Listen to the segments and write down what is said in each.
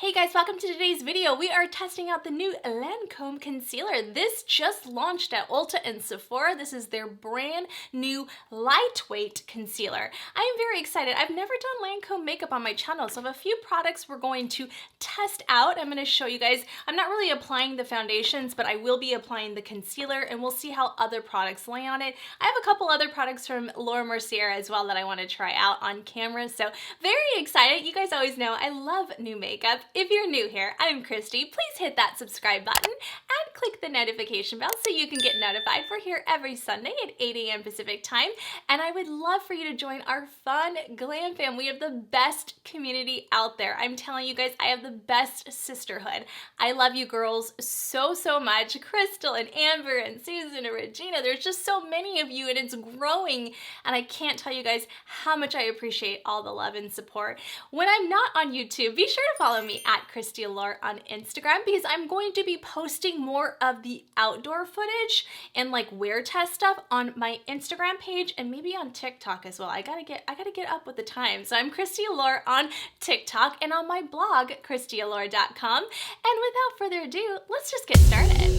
Hey guys, welcome to today's video. We are testing out the new Lancome concealer. This just launched at Ulta and Sephora. This is their brand new lightweight concealer. I am very excited. I've never done Lancome makeup on my channel, so I have a few products we're going to test out. I'm going to show you guys. I'm not really applying the foundations, but I will be applying the concealer, and we'll see how other products lay on it. I have a couple other products from Mercier as well that I want to try out on camera, so very excited. You guys always know I love new makeup. If you're new here, I'm Christy. Please hit that subscribe button and click the notification bell so you can get notified. We're here every Sunday at 8 a.m. Pacific time, and I would love for you to join our fun glam fam. We have the best community out there. I'm telling you guys, I have the best sisterhood. I love you girls so much. Crystal and Amber and Susan and Regina. There's just so many of you, and it's growing, and I can't tell you guys how much I appreciate all the love and support. When I'm not on YouTube, be sure to follow me at Christy Allure on Instagram, because I'm going to be posting more of the outdoor footage and like wear test stuff on my Instagram page and maybe on TikTok as well. I gotta get up with the times. So I'm Christy Allure on TikTok and on my blog, ChristyAllure.com. And without further ado, let's just get started.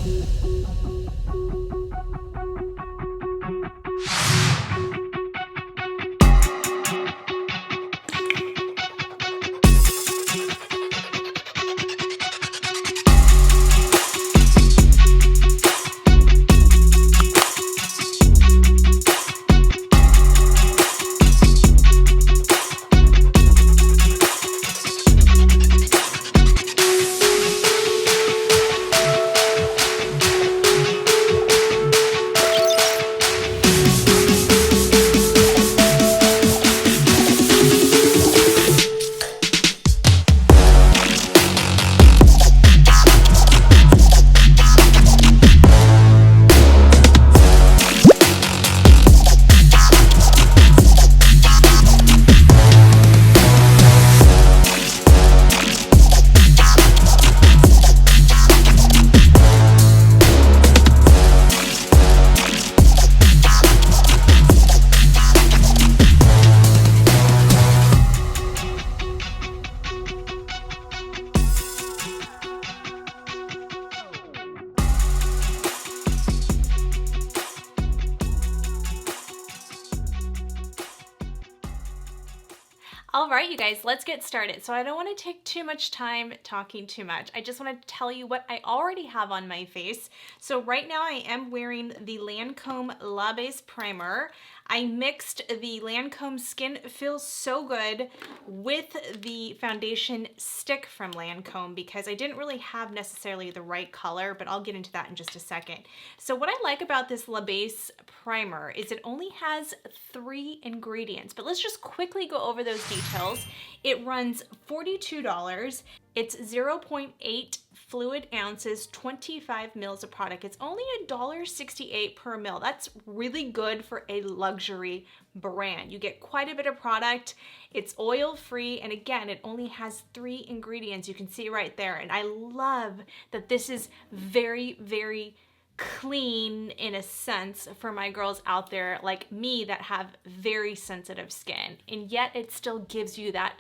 All right, you guys, let's get started. So I don't want to take too much time talking too much. I just want to tell you what I already have on my face. So right now I am wearing the Lancome La Base Primer. I mixed the Lancome Skin Feels So Good with the foundation stick from Lancome because I didn't really have necessarily the right color, but I'll get into that in just a second. So what I like about this La Base Primer is it only has 3 ingredients, but let's just quickly go over those details. It runs $42. It's 0.8 fluid ounces, 25 mils of product. It's only $1.68 per mil. That's really good for a luxury brand. You get quite a bit of product. It's oil-free, and again, it only has 3 ingredients. You can see right there, and I love that this is very clean in a sense for my girls out there like me that have very sensitive skin, and yet it still gives you that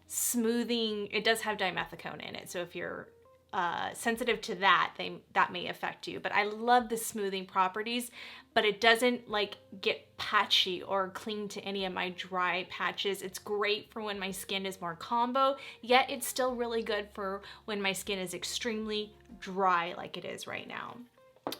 smoothing. It does have dimethicone in it, so if you're sensitive to that, that may affect you, but I love the smoothing properties, but it doesn't like get patchy or cling to any of my dry patches. It's great for when my skin is more combo, yet it's still really good for when my skin is extremely dry like it is right now.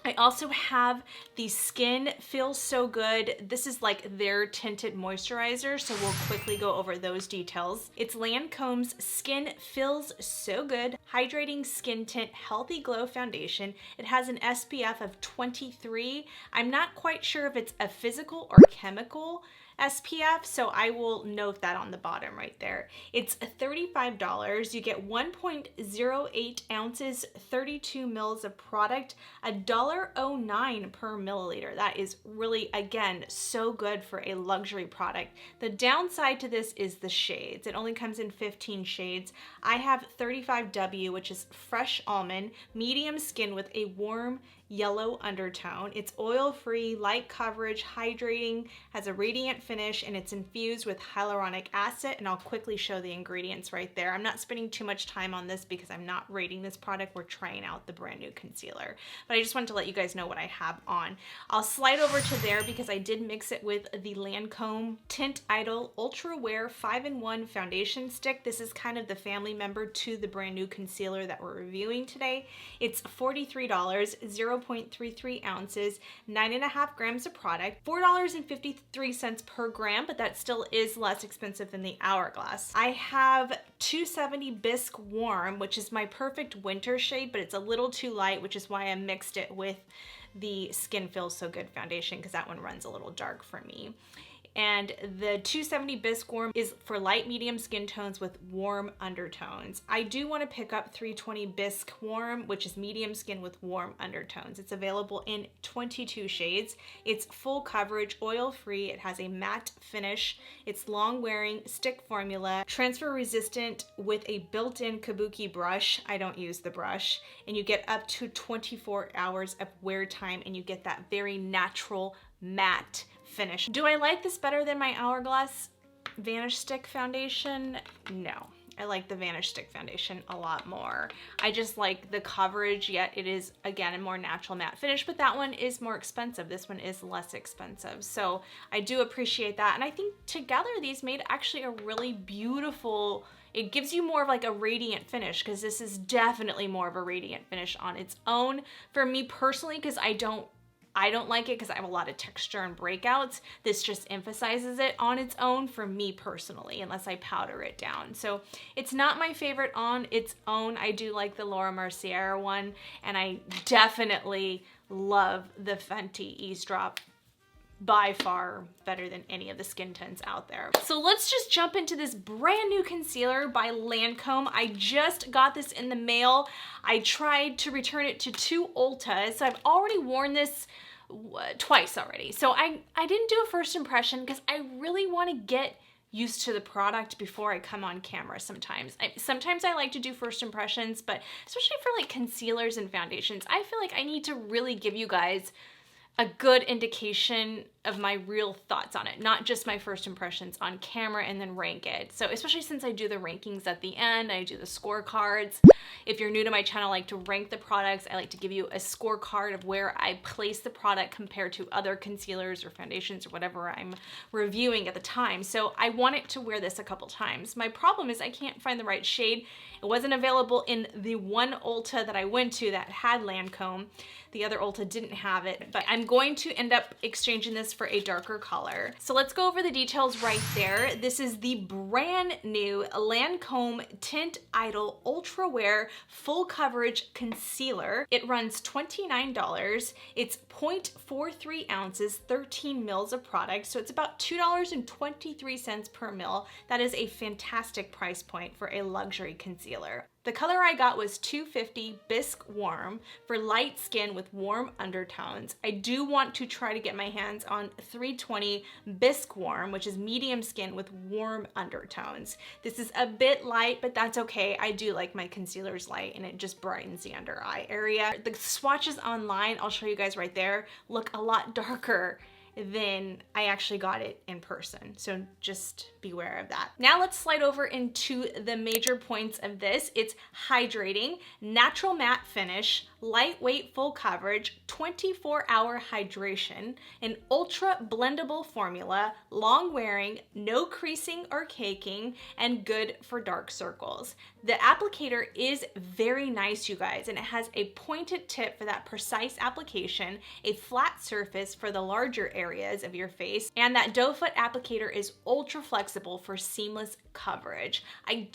I also have the Skin Feels So Good. This is like their tinted moisturizer, so we'll quickly go over those details. It's Lancome's Skin Feels So Good Hydrating Skin Tint Healthy Glow Foundation. It has an SPF of 23. I'm not quite sure if it's a physical or chemical SPF, so I will note that on the bottom right there. It's $35. You get 1.08 ounces, 32 mils of product, $1.09 per milliliter. That is really, again, so good for a luxury product. The downside to this is the shades. It only comes in 15 shades. I have 35W, which is fresh almond, medium skin with a warm yellow undertone. It's oil-free, light coverage, hydrating, has a radiant finish, and it's infused with hyaluronic acid, and I'll quickly show the ingredients right there. I'm not spending too much time on this because I'm not rating this product. We're trying out the brand new concealer, but I just wanted to let you guys know what I have on. I'll slide over to there because I did mix it with the Lancôme Teint Idole Ultra Wear 5-in-1 foundation stick. This is kind of the family member to the brand new concealer that we're reviewing today. It's $43, 0.33 ounces, 9.5 grams of product, $4.53 per gram, but that still is less expensive than the Hourglass. I have 270 Bisque Warm, which is my perfect winter shade, but it's a little too light, which is why I mixed it with the Skin Feels So Good foundation because that one runs a little dark for me. And the 270 Bisque Warm is for light medium skin tones with warm undertones. I do want to pick up 320 Bisque Warm, which is medium skin with warm undertones. It's available in 22 shades. It's full coverage, oil-free. It has a matte finish. It's long-wearing, stick formula, transfer resistant with a built-in kabuki brush. I don't use the brush. And you get up to 24 hours of wear time, and you get that very natural matte finish. Do I like this better than my Hourglass Vanish Stick foundation? No. I like the Vanish Stick foundation a lot more. I just like the coverage, yet it is, again, a more natural matte finish, but that one is more expensive. This one is less expensive. So I do appreciate that. And I think together these made actually a really beautiful, it gives you more of like a radiant finish because this is definitely more of a radiant finish on its own. For me personally, because I don't like it because I have a lot of texture and breakouts. This just emphasizes it on its own for me personally, unless I powder it down. So it's not my favorite on its own. I do like the Laura Mercier one, and I definitely love the Fenty Eavesdrop. By far better than any of the skin tints out there. So let's just jump into this brand new concealer by Lancome. I just got this in the mail. I tried to return it to 2 Ultas, so I've already worn this twice already. So I didn't do a first impression because I really want to get used to the product before I come on camera sometimes. Sometimes I like to do first impressions, but especially for like concealers and foundations, I feel like I need to really give you guys a good indication of my real thoughts on it, not just my first impressions on camera and then rank it. So especially since I do the rankings at the end, I do the scorecards. If you're new to my channel, I like to rank the products. I like to give you a scorecard of where I place the product compared to other concealers or foundations or whatever I'm reviewing at the time. So I wanted to wear this a couple times. My problem is I can't find the right shade. It wasn't available in the one Ulta that I went to that had Lancome. The other Ulta didn't have it, but I'm going to end up exchanging this for a darker color. So let's go over the details right there. This is the brand new Lancome Teint Idole Ultra Wear Full Coverage Concealer. It runs $29. It's 0.43 ounces, 13 mils of product. So it's about $2.23 per mil. That is a fantastic price point for a luxury concealer. The color I got was 250 Bisque Warm for light skin with warm undertones. I do want to try to get my hands on 320 Bisque Warm, which is medium skin with warm undertones. This is a bit light, but that's okay. I do like my concealers light and it just brightens the under eye area. The swatches online, I'll show you guys right there, look a lot darker than I actually got it in person. So just beware of that. Now let's slide over into the major points of this. It's hydrating, natural matte finish, lightweight full coverage, 24-hour hydration, an ultra blendable formula, long wearing, no creasing or caking, and good for dark circles. The applicator is very nice, you guys, and it has a pointed tip for that precise application, a flat surface for the larger areas of your face, and that doe foot applicator is ultra flexible for seamless coverage. I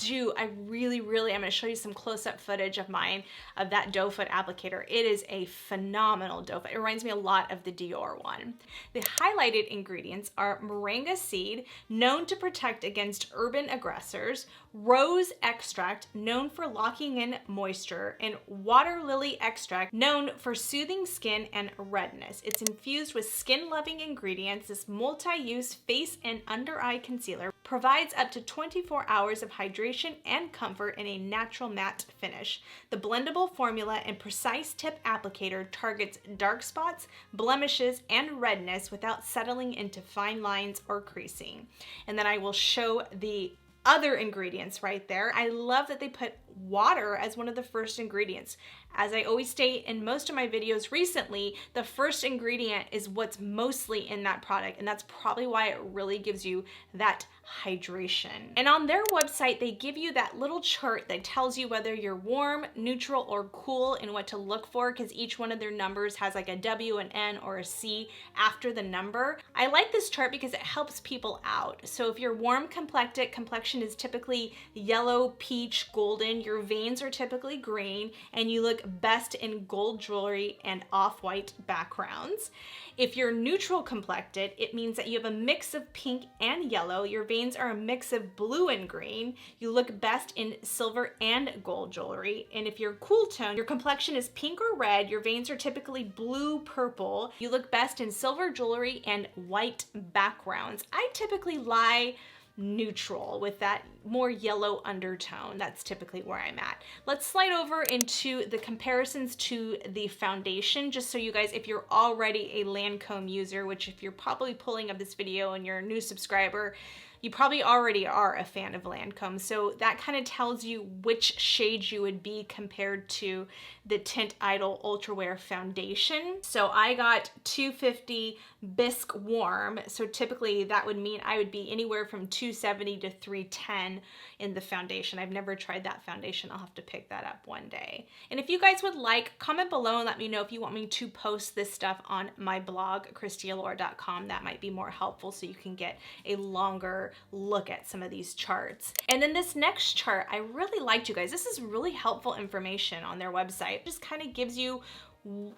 really, I'm gonna show you some close-up footage of mine of that doe foot applicator. It is a phenomenal doe foot. It reminds me a lot of the Dior one. The highlighted ingredients are moringa seed, known to protect against urban aggressors, rose extract, known for locking in moisture, and water lily extract, known for soothing skin and redness. It's infused with skin-loving ingredients. This multi-use face and under eye concealer provides up to 24 hours of hydration and comfort in a natural matte finish. The blendable formula and precise tip applicator targets dark spots, blemishes, and redness without settling into fine lines or creasing. And then I will show the other ingredients right there. I love that they put water as one of the first ingredients. As I always state in most of my videos recently, the first ingredient is what's mostly in that product, and that's probably why it really gives you that hydration. And on their website, they give you that little chart that tells you whether you're warm, neutral, or cool and what to look for, because each one of their numbers has like a W, an N, or a C after the number. I like this chart because it helps people out. So if you're warm complected, complexion is typically yellow, peach, golden, your veins are typically green, and you look best in gold jewelry and off-white backgrounds. If you're neutral complected, it means that you have a mix of pink and yellow. Your veins are a mix of blue and green. You look best in silver and gold jewelry. And if you're cool tone, your complexion is pink or red. Your veins are typically blue, purple. You look best in silver jewelry and white backgrounds. I typically lie neutral with that more yellow undertone. That's typically where I'm at. Let's slide over into the comparisons to the foundation, just so you guys, if you're already a Lancome user, which if you're probably pulling up this video and you're a new subscriber, you probably already are a fan of Lancome. So that kind of tells you which shades you would be compared to the Teint Idole Ultra Wear Foundation. So I got 250 Bisque Warm. So typically that would mean I would be anywhere from 270 to 310 in the foundation. I've never tried that foundation. I'll have to pick that up one day. And if you guys would like, comment below and let me know if you want me to post this stuff on my blog, christialora.com. That might be more helpful so you can get a longer look at some of these charts. And then this next chart, I really liked, you guys. This is really helpful information on their website. It just kind of gives you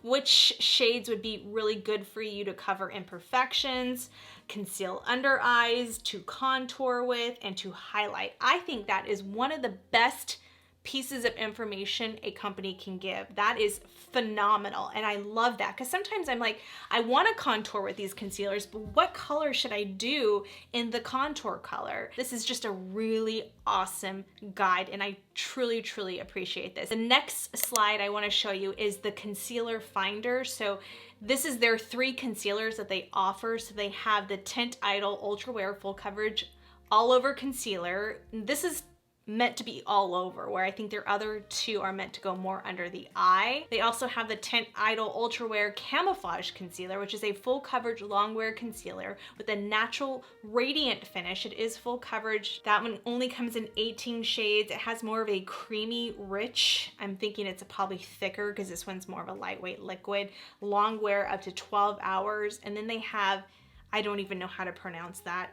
which shades would be really good for you to cover imperfections, conceal under eyes, to contour with, and to highlight. I think that is one of the best pieces of information a company can give. That is phenomenal. And I love that, because sometimes I'm like, I want to contour with these concealers, but what color should I do in the contour color? This is just a really awesome guide, and I truly, truly appreciate this. The next slide I want to show you is the concealer finder. So this is their 3 concealers that they offer. So they have the Teint Idole Ultra Wear Full Coverage All Over Concealer. This is meant to be all over, where I think their other 2 are meant to go more under the eye. They also have the Teint Idole Ultra Wear Camouflage Concealer, which is a full coverage long wear concealer with a natural radiant finish. It is full coverage. That one only comes in 18 shades. It has more of a creamy, rich, I'm thinking it's probably thicker because this one's more of a lightweight liquid, long wear up to 12 hours. And then they have, I don't even know how to pronounce that,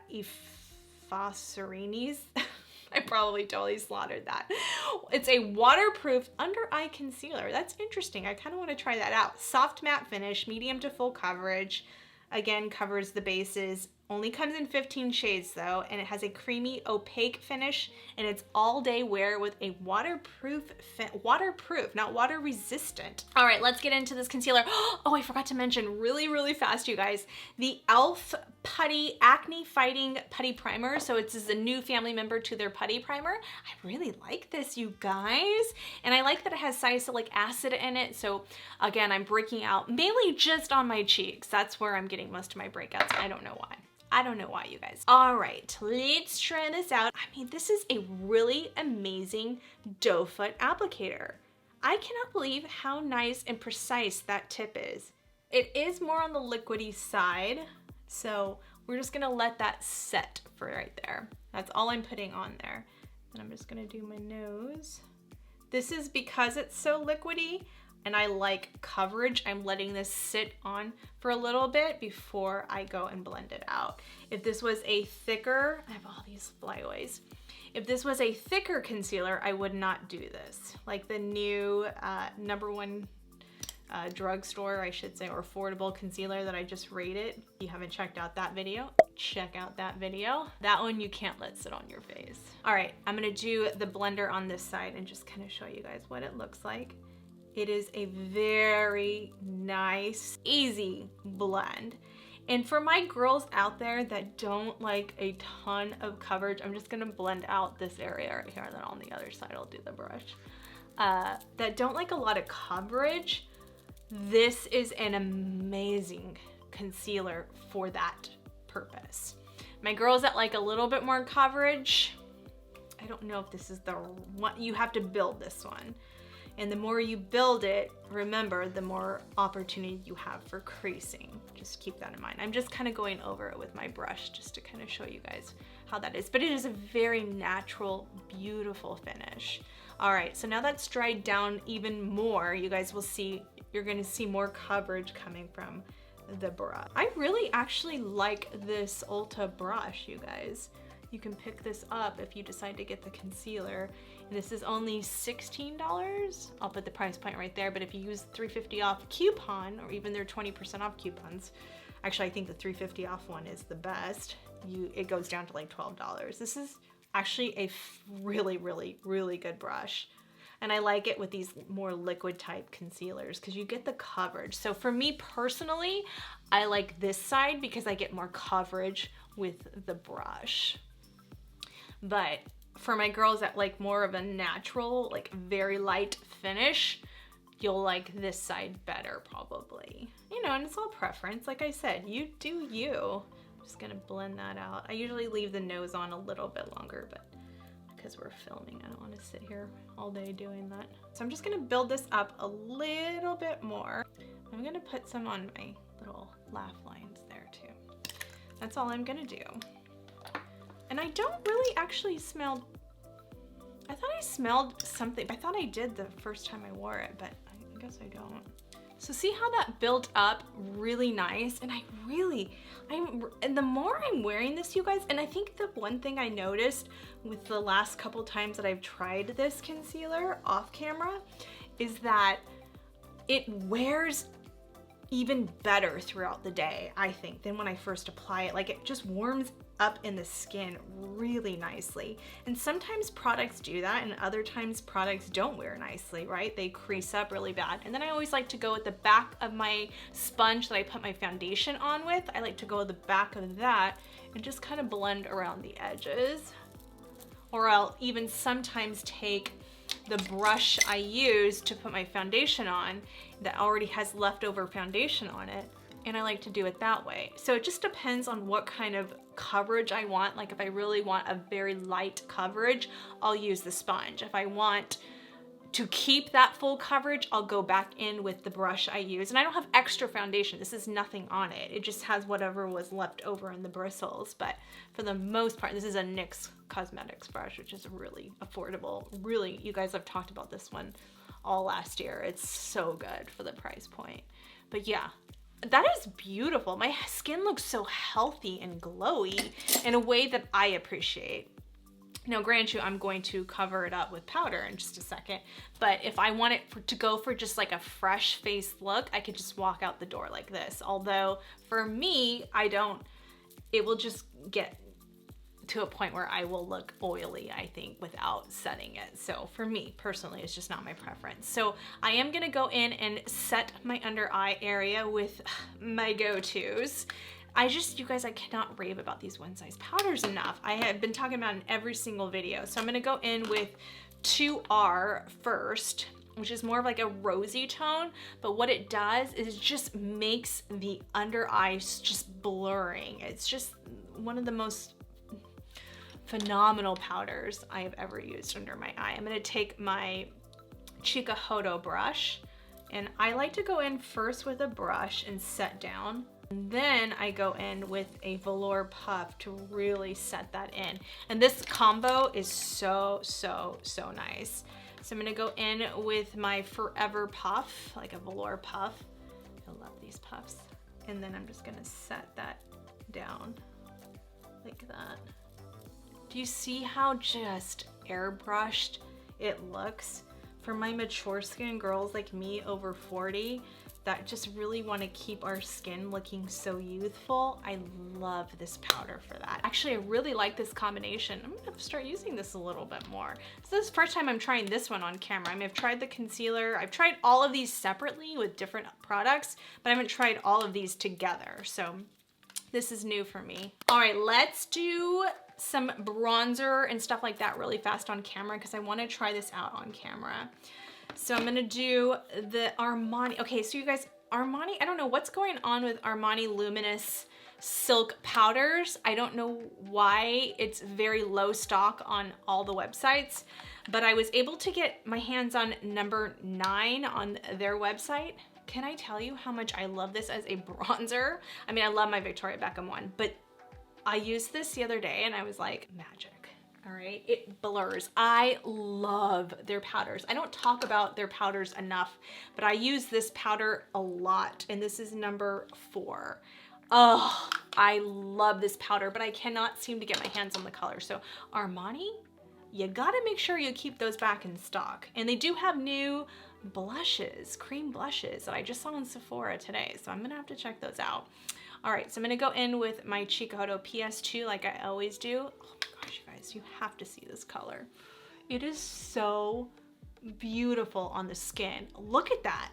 Ephocerines. I probably totally slaughtered that. It's a waterproof under eye concealer. That's interesting. I kind of want to try that out. Soft matte finish, medium to full coverage. Again, covers the bases. Only comes in 15 shades though, and it has a creamy opaque finish, and it's all day wear with a waterproof, not water resistant. All right, let's get into this concealer. Oh, I forgot to mention really, really fast, you guys, the e.l.f. Putty Acne Fighting Putty Primer. So it's a new family member to their putty primer. I really like this, you guys. And I like that it has salicylic acid in it. So again, I'm breaking out mainly just on my cheeks. That's where I'm getting most of my breakouts. I don't know why. I don't know why, you guys. All right, let's try this out. I mean, this is a really amazing doe foot applicator. I cannot believe how nice and precise that tip is. It is more on the liquidy side, so we're just gonna let that set for right there. That's all I'm putting on there. And I'm just gonna do my nose. This is because it's so liquidy and I like coverage. I'm letting this sit on for a little bit before I go and blend it out. If this was a thicker, I have all these flyaways. If this was a thicker concealer, I would not do this. Like the new #1 drugstore, I should say, or affordable concealer that I just rated. If you haven't checked out that video, check out that video. That one you can't let sit on your face. All right, I'm gonna do the blender on this side and just kind of show you guys what it looks like. It is a very nice, easy blend. And for my girls out there that don't like a ton of coverage, I'm just gonna blend out this area right here, and then on the other side I'll do the brush. That don't like a lot of coverage, this is an amazing concealer for that purpose. My girls that like a little bit more coverage, I don't know if this is the one. You have to build this one. And the more you build it, remember, the more opportunity you have for creasing. Just keep that in mind. I'm just kind of going over it with my brush just to kind of show you guys how that is. But it is a very natural, beautiful finish. All right, so now that's dried down even more, you guys will see, you're gonna see more coverage coming from the brush. I really actually like this Ulta brush, you guys. You can pick this up if you decide to get the concealer. And this is only $16. I'll put the price point right there, but if you use $3.50 off coupon, or even their 20% off coupons, actually I think the $3.50 off one is the best, it goes down to like $12. This is actually a really, really, really good brush. And I like it with these more liquid type concealers because you get the coverage. So for me personally, I like this side because I get more coverage with the brush. But for my girls that like more of a natural, like very light finish, you'll like this side better probably. You know, and it's all preference. Like I said, you do you. I'm just gonna blend that out. I usually leave the nose on a little bit longer, but because we're filming, I don't want to sit here all day doing that. So I'm just gonna build this up a little bit more. I'm gonna put some on my little laugh lines there too. That's all I'm gonna do. And I don't really actually smell, I thought I smelled something, I thought I did the first time I wore it, but I guess I don't. So see how that built up really nice? And and the more I'm wearing this, you guys, and I think the one thing I noticed with the last couple times that I've tried this concealer off camera is that it wears even better throughout the day, I think, than when I first apply it. Like, it just warms up in the skin really nicely. And sometimes products do that, and other times products don't wear nicely, right? They crease up really bad. And then I always like to go at the back of my sponge that I put my foundation on with. I like to go at the back of that and just kind of blend around the edges. Or I'll even sometimes take the brush I use to put my foundation on that already has leftover foundation on it, and I like to do it that way. So it just depends on what kind of coverage I want. Like if I really want a very light coverage, I'll use the sponge. If I want to keep that full coverage, I'll go back in with the brush I use. And I don't have extra foundation. This is nothing on it. It just has whatever was left over in the bristles. But for the most part, this is a NYX Cosmetics brush, which is really affordable. Really, you guys have talked about this one all last year. It's so good for the price point. But yeah, that is beautiful. My skin looks so healthy and glowy in a way that I appreciate. Now, grant you, I'm going to cover it up with powder in just a second, but if I want it to go for just like a fresh face look, I could just walk out the door like this. Although for me, it will just get to a point where I will look oily, I think, without setting it. So for me personally, it's just not my preference. So I am gonna go in and set my under eye area with my go-tos. You guys, I cannot rave about these one size powders enough. I have been talking about it in every single video. So I'm gonna go in with 2R first, which is more of like a rosy tone, but what it does is it just makes the under eyes just blurring. It's just one of the most phenomenal powders I have ever used under my eye. I'm gonna take my Chikuhodo brush, and I like to go in first with a brush and set down. And then I go in with a velour puff to really set that in. And this combo is so, so, so nice. So I'm gonna go in with my Forever puff, like a velour puff. I love these puffs. And then I'm just gonna set that down like that. Do you see how just airbrushed it looks? For my mature skin girls like me over 40, that just really want to keep our skin looking so youthful, I love this powder for that. Actually, I really like this combination. I'm gonna start using this a little bit more. So this is the first time I'm trying this one on camera. I mean, I've tried the concealer. I've tried all of these separately with different products, but I haven't tried all of these together. So This is new for me. All right, let's do some bronzer and stuff like that really fast on camera because I want to try this out on camera. So I'm gonna do the Armani. Okay, so you guys, Armani, I don't know what's going on with Armani Luminous Silk powders. I don't know why it's very low stock on all the websites, but I was able to get my hands on number 9 on their website. Can I tell you how much I love this as a bronzer? I mean, I love my Victoria Beckham one, but I used this the other day and I was like, magic. All right, it blurs. I love their powders. I don't talk about their powders enough, but I use this powder a lot, and this is number 4. Oh, I love this powder, but I cannot seem to get my hands on the color. So Armani, you gotta make sure you keep those back in stock. And they do have new blushes, cream blushes that I just saw in Sephora today, so I'm gonna have to check those out. All right, so I'm gonna go in with my Chicoto PS2 like I always do. Oh my gosh, you guys, you have to see this color. It is so beautiful on the skin. Look at that.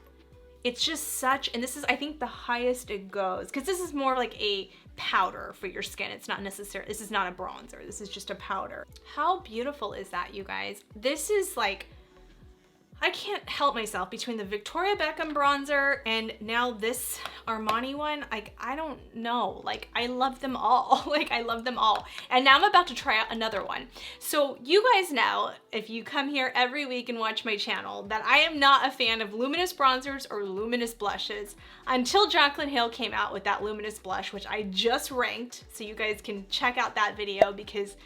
It's just such, and this is, I think, the highest it goes, because this is more like a powder for your skin. It's not necessarily, this is not a bronzer. This is just a powder. How beautiful is that, you guys? This is like, I can't help myself between the Victoria Beckham bronzer and now this Armani one. I don't know, like I love them all. Like I love them all. And now I'm about to try out another one. So you guys know, if you come here every week and watch my channel, that I am not a fan of luminous bronzers or luminous blushes until Jaclyn Hill came out with that luminous blush, which I just ranked. So you guys can check out that video because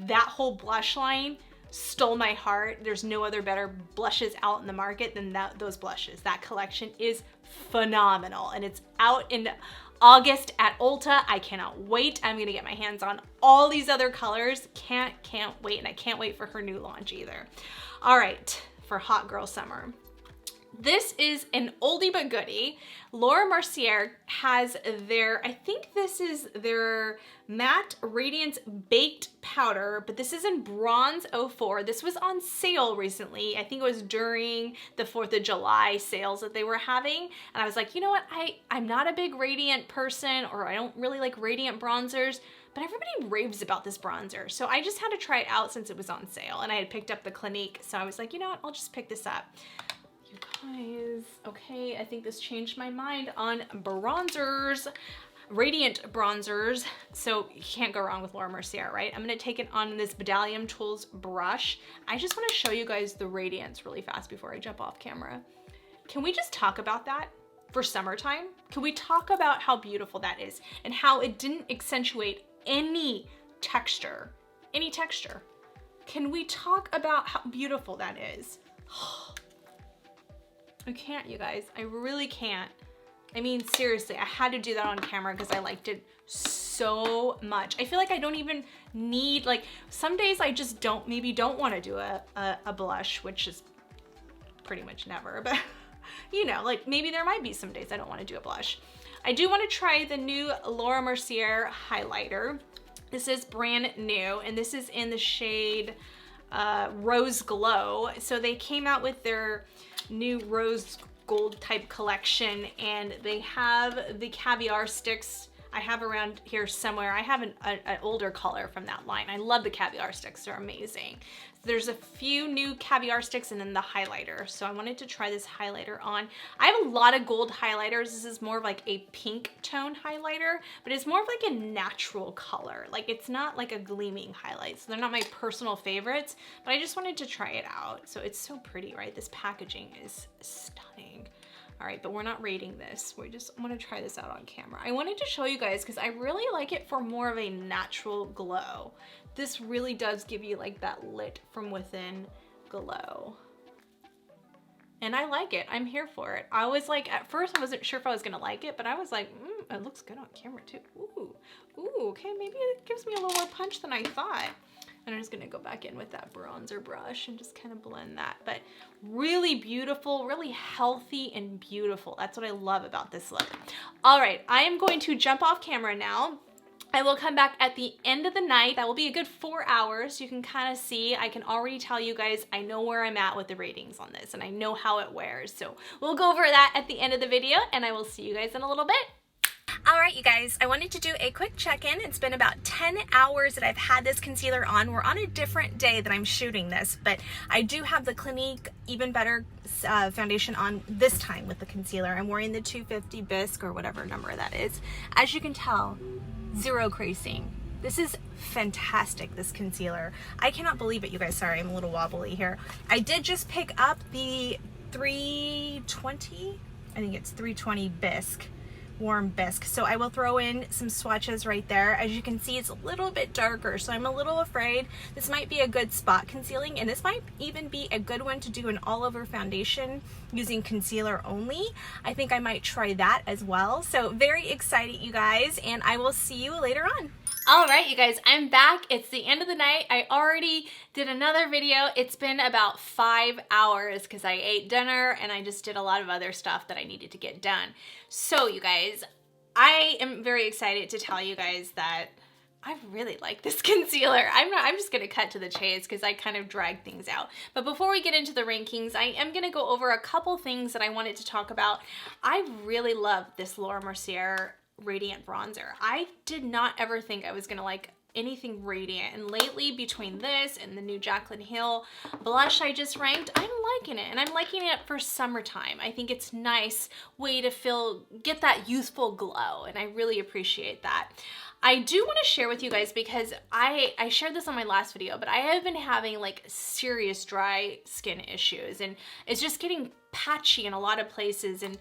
that whole blush line stole my heart. There's no other better blushes out in the market than those blushes. That collection is phenomenal, and it's out in August at Ulta. I cannot wait. I'm gonna get my hands on all these other colors. Can't wait, and I can't wait for her new launch either. All right, for hot girl summer. This is an oldie but goodie. Laura Mercier has their, I think this is their Matte Radiance Baked Powder, but this is in Bronze 04. This was on sale recently. I think it was during the 4th of July sales that they were having. And I was like, you know what? I'm not a big Radiant person, or I don't really like Radiant bronzers, but everybody raves about this bronzer. So I just had to try it out since it was on sale, and I had picked up the Clinique. So I was like, you know what? I'll just pick this up. Guys, okay, I think this changed my mind on bronzers, Radiant bronzers. So you can't go wrong with Laura Mercier, right? I'm gonna take it on this Bdellium Tools brush. I just wanna show you guys the Radiance really fast before I jump off camera. Can we just talk about that for summertime? Can we talk about how beautiful that is and how it didn't accentuate any texture, Can we talk about how beautiful that is? I can't, you guys. I really can't. I mean, seriously, I had to do that on camera because I liked it so much. I feel like I don't even need, like, some days I just don't want to do a blush, which is pretty much never, but you know, like maybe there might be some days I don't want to do a blush. I do want to try the new Laura Mercier highlighter. This is brand new, and this is in the shade Roseglow. So they came out with their new rose gold type collection, and they have the caviar sticks. I have around here somewhere. I have an older color from that line. I love the caviar sticks, they're amazing. There's a few new caviar sticks and then the highlighter. So I wanted to try this highlighter on. I have a lot of gold highlighters. This is more of like a pink tone highlighter, but it's more of like a natural color. Like it's not like a gleaming highlight. So they're not my personal favorites, but I just wanted to try it out. So it's so pretty, right? This packaging is stunning. All right, but we're not rating this. We just want to try this out on camera. I wanted to show you guys because I really like it for more of a natural glow. This really does give you like that lit from within glow. And I like it. I'm here for it. I was like, at first I wasn't sure if I was gonna like it, but I was like, it looks good on camera too. Ooh, okay, maybe it gives me a little more punch than I thought. And I'm just gonna go back in with that bronzer brush and just kind of blend that. But really beautiful, really healthy and beautiful. That's what I love about this look. All right, I am going to jump off camera now. I will come back at the end of the night. That will be a good 4 hours. You can kind of see, I can already tell you guys, I know where I'm at with the ratings on this and I know how it wears. So we'll go over that at the end of the video and I will see you guys in a little bit. All right, you guys, I wanted to do a quick check-in. It's been about 10 hours that I've had this concealer on. We're on a different day that I'm shooting this, but I do have the Clinique Even Better foundation on this time with the concealer. I'm wearing the 250 Bisque or whatever number that is. As you can tell, zero creasing. This is fantastic, this concealer. I cannot believe it, you guys. Sorry, I'm a little wobbly here. I did just pick up the 320, I think it's 320 Bisque. Warm Bisque. So I will throw in some swatches right there. As you can see, it's a little bit darker, so I'm a little afraid this might be a good spot concealing, and this might even be a good one to do an all-over foundation using concealer only. I think I might try that as well. So very excited, you guys, and I will see you later on. All right, you guys, I'm back. It's the end of the night. I already did another video. It's been about 5 hours because I ate dinner and I just did a lot of other stuff that I needed to get done. So you guys, I am very excited to tell you guys that I really like this concealer. I'm just gonna cut to the chase because I kind of drag things out. But before we get into the rankings, I am gonna go over a couple things that I wanted to talk about. I really love this Laura Mercier Radiant bronzer. I did not ever think I was gonna like anything radiant, and lately between this and the new Jaclyn Hill blush I just ranked, I'm liking it, and I'm liking it for summertime. I think it's a nice way to get that youthful glow, and I really appreciate that. I do want to share with you guys because I shared this on my last video, but I have been having like serious dry skin issues, and it's just getting patchy in a lot of places, and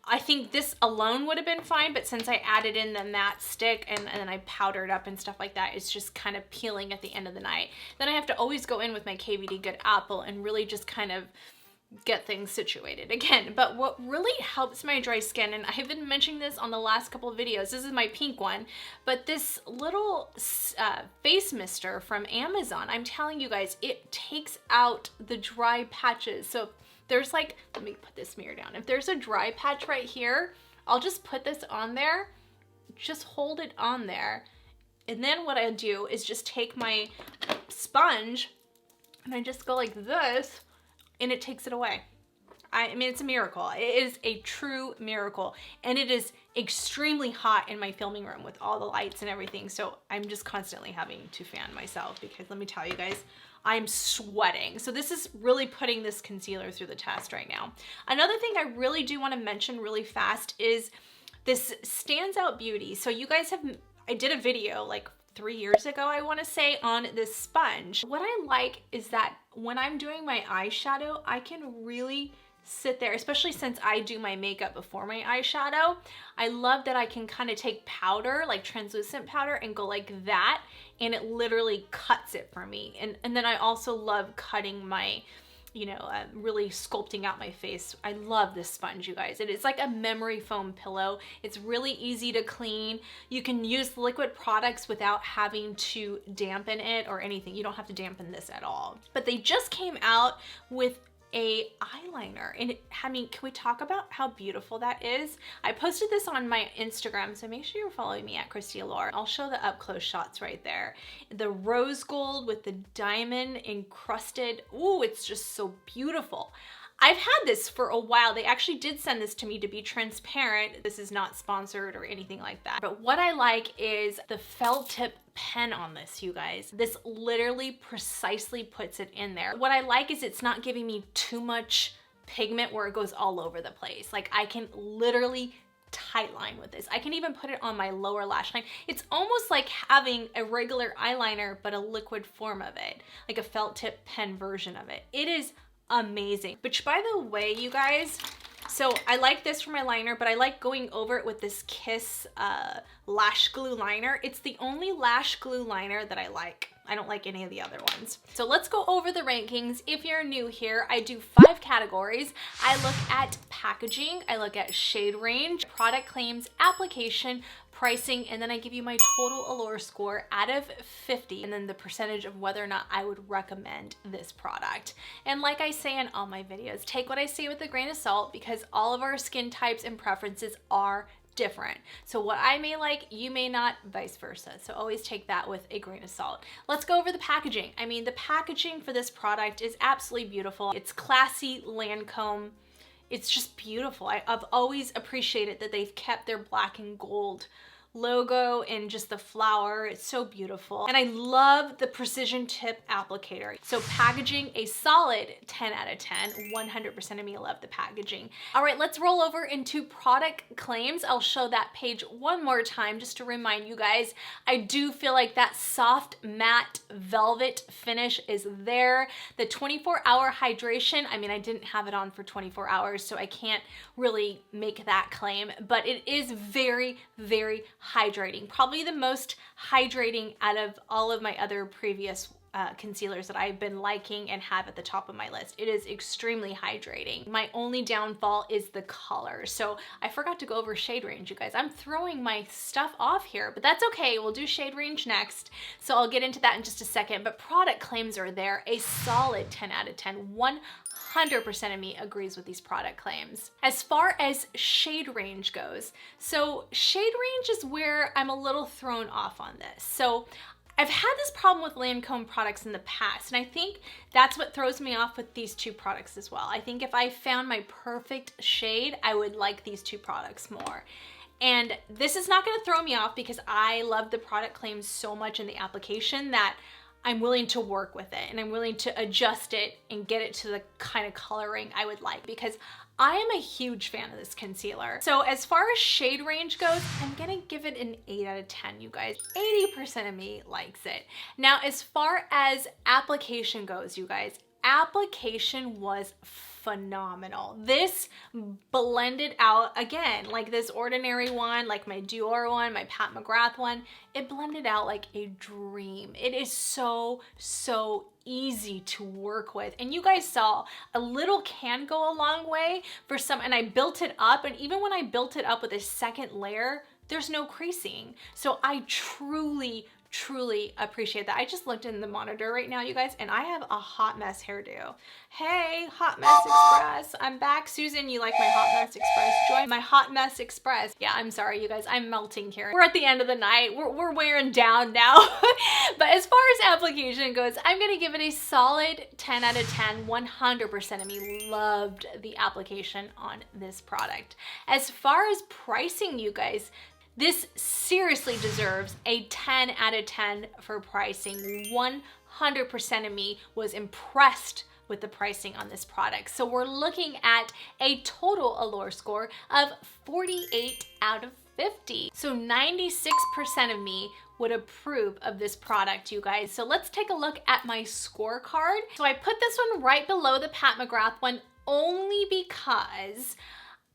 I think this alone would have been fine, but since I added in the matte stick and then I powdered up and stuff like that, it's just kind of peeling at the end of the night. Then I have to always go in with my KVD Good Apple and really just kind of get things situated again. But what really helps my dry skin, and I've been mentioning this on the last couple of videos, this is my pink one, but this little face mister from Amazon, I'm telling you guys, it takes out the dry patches. So there's like, let me put this mirror down. If there's a dry patch right here, I'll just put this on there, just hold it on there. And then what I do is just take my sponge and I just go like this, and it takes it away. I mean, it's a miracle. It is a true miracle. And it is extremely hot in my filming room with all the lights and everything. So I'm just constantly having to fan myself because let me tell you guys, I'm sweating. So this is really putting this concealer through the test right now. Another thing I really do want to mention really fast is this Standout Beauty. So you guys I did a video like 3 years ago, I want to say, on this sponge. What I like is that when I'm doing my eyeshadow, I can really sit there, especially since I do my makeup before my eyeshadow. I love that I can kind of take powder, like translucent powder, and go like that, and it literally cuts it for me. And then I also love cutting my, you know, really sculpting out my face. I love this sponge, you guys. It is like a memory foam pillow. It's really easy to clean. You can use liquid products without having to dampen it or anything. You don't have to dampen this at all. But they just came out with a eyeliner, and I mean, can we talk about how beautiful that is? I posted this on my Instagram, so make sure you're following me at Christy Allure. I'll show the up close shots right there. The rose gold with the diamond encrusted. Ooh, it's just so beautiful. I've had this for a while. They actually did send this to me to be transparent. This is not sponsored or anything like that. But what I like is the felt tip pen on this, you guys. This literally precisely puts it in there. What I like is it's not giving me too much pigment where it goes all over the place. Like I can literally tight line with this. I can even put it on my lower lash line. It's almost like having a regular eyeliner, but a liquid form of it, like a felt tip pen version of it. It is amazing. Which, by the way, you guys, so I like this for my liner, but I like going over it with this Kiss lash glue liner. It's the only lash glue liner that I like. I don't like any of the other ones. So let's go over the rankings. If you're new here, I do 5 categories. I look at packaging, I look at shade range, product claims, application, pricing, and then I give you my total Allure score out of 50, and then the percentage of whether or not I would recommend this product. And like I say in all my videos, take what I say with a grain of salt because all of our skin types and preferences are different. So what I may like, you may not, vice versa. So always take that with a grain of salt. Let's go over the packaging. I mean, the packaging for this product is absolutely beautiful. It's classy Lancome. it's just beautiful. I've always appreciated that they've kept their black and gold logo and just the flower. It's so beautiful. And I love the precision tip applicator. So packaging, a solid 10 out of 10. 100% of me love the packaging. All right, let's roll over into product claims. I'll show that page one more time just to remind you guys. I do feel like that soft matte velvet finish is there. The 24-hour hydration, I mean, I didn't have it on for 24 hours, so I can't really make that claim, but it is very, very hydrating. Probably the most hydrating out of all of my other previous concealers that I've been liking and have at the top of my list. It is extremely hydrating. My only downfall is the color. So I forgot to go over shade range, you guys. I'm throwing my stuff off here, but that's okay. We'll do shade range next. So I'll get into that in just a second, but product claims are there. A solid 10 out of 10. 100% of me agrees with these product claims. As far as shade range goes, so shade range is where I'm a little thrown off on this. So I've had this problem with Lancome products in the past, and I think that's what throws me off with these two products as well. I think if I found my perfect shade, I would like these two products more. And this is not gonna throw me off because I love the product claims so much in the application that I'm willing to work with it and I'm willing to adjust it and get it to the kind of coloring I would like, because I am a huge fan of this concealer. So as far as shade range goes, I'm gonna give it an 8 out of 10, you guys. 80% of me likes it. Now, as far as application goes, you guys, application was phenomenal. This blended out, again, like this ordinary one, like my Dior one, my Pat McGrath one, it blended out like a dream. It is so, so easy to work with. And you guys saw a little can go a long way for some, and I built it up, and even when I built it up with a second layer, there's no creasing. So I truly appreciate that. I just looked in the monitor right now, you guys, and I have a hot mess hairdo. Hey, Hot Mess Express, I'm back. Susan, you like my Hot Mess Express? Join my Hot Mess Express. Yeah, I'm sorry, you guys, I'm melting here. We're at the end of the night. We're wearing down now. But as far as application goes, I'm gonna give it a solid 10 out of 10. 100% of me loved the application on this product. As far as pricing, you guys, this seriously deserves a 10 out of 10 for pricing. 100% of me was impressed with the pricing on this product. So we're looking at a total Allure score of 48 out of 50. So 96% of me would approve of this product, you guys. So let's take a look at my scorecard. So I put this one right below the Pat McGrath one only because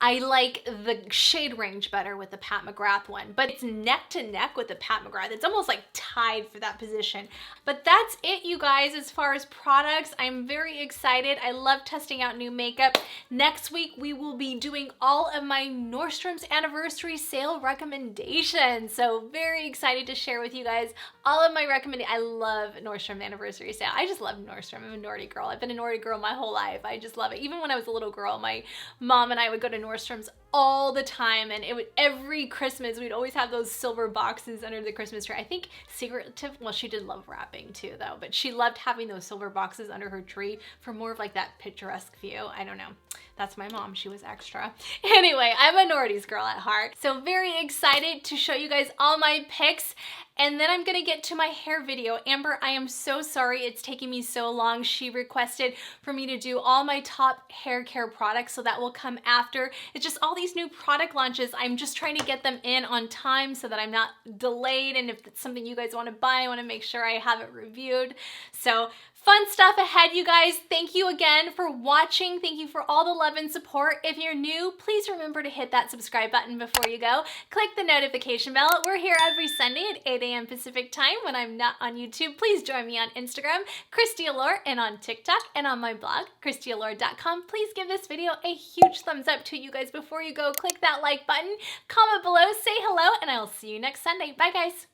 I like the shade range better with the Pat McGrath one, but it's neck to neck with the Pat McGrath. It's almost like tied for that position. But that's it, you guys, as far as products. I'm very excited. I love testing out new makeup. Next week, we will be doing all of my Nordstrom's anniversary sale recommendations. So very excited to share with you guys all of my recommendations. I love Nordstrom anniversary sale. I just love Nordstrom. I'm a Nordy girl. I've been a Nordy girl my whole life. I just love it. Even when I was a little girl, my mom and I would go to Nordstrom's all the time, and it would every Christmas we'd always have those silver boxes under the Christmas tree. I think secretive, well, she did love wrapping too though, but she loved having those silver boxes under her tree for more of like that picturesque view. I don't know. That's my mom. She was extra. Anyway, I'm a Nordy's girl at heart. So very excited to show you guys all my picks. And then I'm gonna get to my hair video. Amber, I am so sorry it's taking me so long. She requested for me to do all my top hair care products, so that will come after. It's just all these new product launches. I'm just trying to get them in on time so that I'm not delayed. And if it's something you guys wanna buy, I wanna make sure I have it reviewed. So fun stuff ahead, you guys. Thank you again for watching. Thank you for all the love and support. If you're new, please remember to hit that subscribe button before you go. Click the notification bell. We're here every Sunday at 8 a.m. Pacific time when I'm not on YouTube. Please join me on Instagram, Christy Allure, and on TikTok, and on my blog, ChristyAllure.com. Please give this video a huge thumbs up to you guys before you go. Click that like button, comment below, say hello, and I'll see you next Sunday. Bye, guys.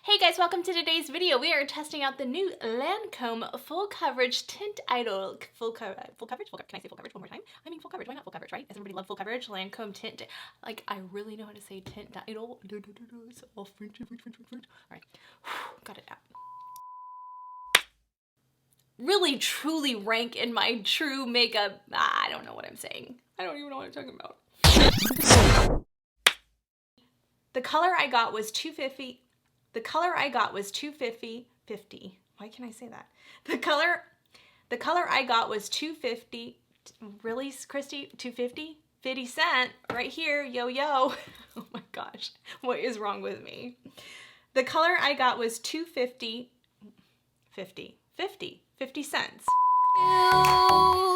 Hey guys, welcome to today's video. We are testing out the new Lancome Full Coverage Teint Idole. Full coverage? Can I say full coverage one more time? I mean full coverage. Why not full coverage, right? Does everybody love full coverage? Lancome Teint. Like, I really know how to say Teint Idole. It's all French. All right, got it out. really truly rank in my true makeup. I don't know what I'm saying. I don't even know what I'm talking about. The color I got was 250. The color I got was 250. Why can't I say that? The color I got was 250. Really, Christy? 250? 50 cent right here. Yo, yo. Oh my gosh. What is wrong with me? The color I got was 250. 50 cents. Ew.